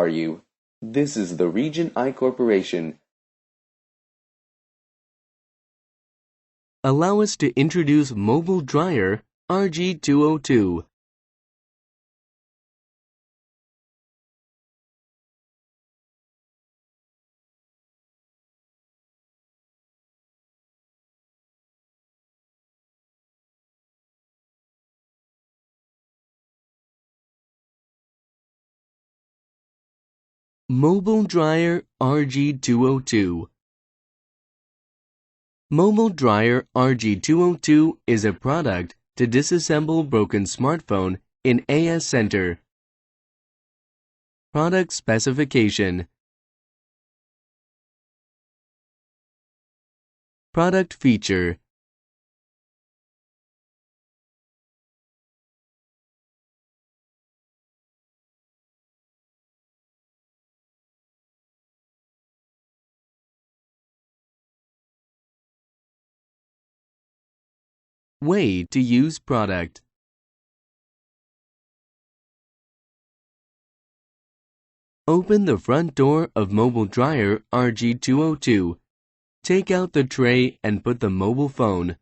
are you? This is the Region I Corporation. Allow us to introduce mobile dryer RG-202. Mobile dryer RG-202. Mobile dryer RG-202 is a product to disassemble broken smartphone in AS Center. Product specification. Product feature. Way to use product. Open the front door of mobile dryer RG-202. Take out the tray and put the mobile phone.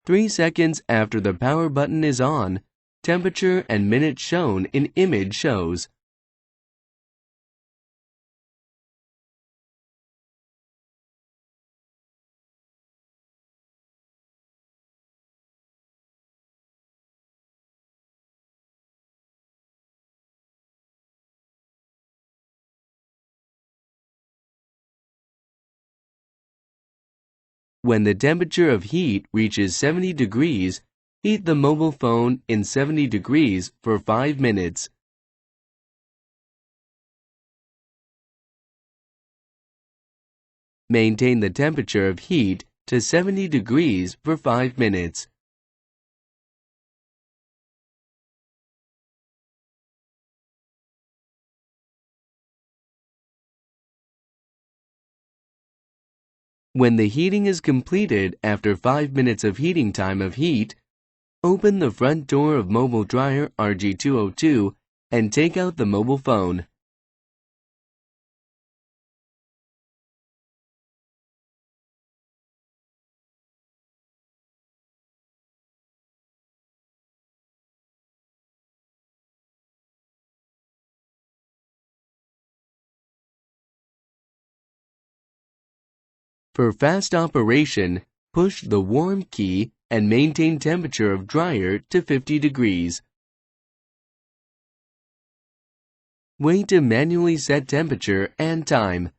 Three seconds after the power button is on, temperature and minutes shown in image shows. When the temperature of heat reaches 70 degrees, heat the mobile phone in 70 degrees for 5 minutes. Maintain the temperature of heat to 70 degrees for 5 minutes. When the heating is completed after 5 minutes of heating time of heat, open the front door of mobile dryer RG-202 and take out the mobile phone. For fast operation, push the warm key and maintain temperature of dryer to 50 degrees. Way to manually set temperature and time.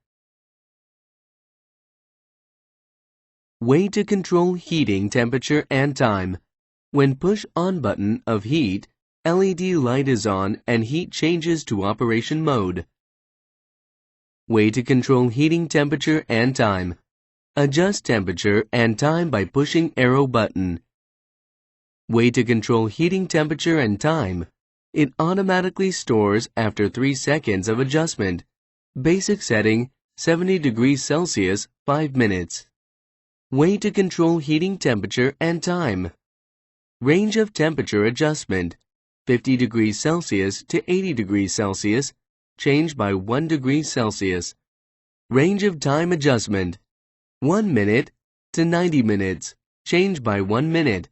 Way to control heating temperature and time. When push on button of heat, LED light is on and heat changes to operation mode. Way to control heating temperature and time. Adjust temperature and time by pushing arrow button. Way to control heating temperature and time. It automatically stores after 3 seconds of adjustment. Basic setting 70 degrees Celsius 5 minutes. Way to control heating temperature and time. Range of temperature adjustment 50 degrees Celsius to 80 degrees Celsius. Change by 1 degree Celsius. Range of time adjustment 1 minute to 90 minutes, change by 1 minute.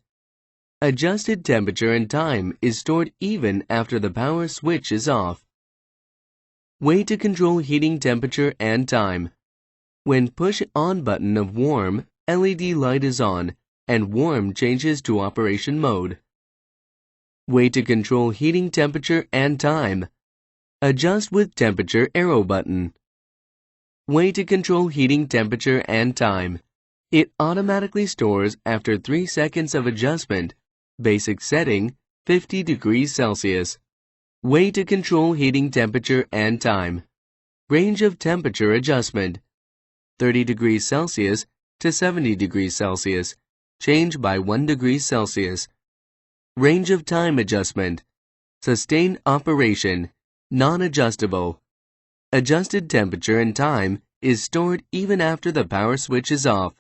Adjusted temperature and time is stored even after the power switch is off. Way to control heating temperature and time. When push on button of warm, LED light is on, and warm changes to operation mode. Way to control heating temperature and time. Adjust with temperature arrow button. Way to control heating temperature and time. It automatically stores after 3 seconds of adjustment. Basic setting 50 degrees Celsius. Way to control heating temperature and time. Range of temperature adjustment 30 degrees Celsius to 70 degrees Celsius. Change by 1 degree Celsius. Range of time adjustment. Sustained operation. Non-adjustable. Adjusted temperature and time is stored even after the power switch is off.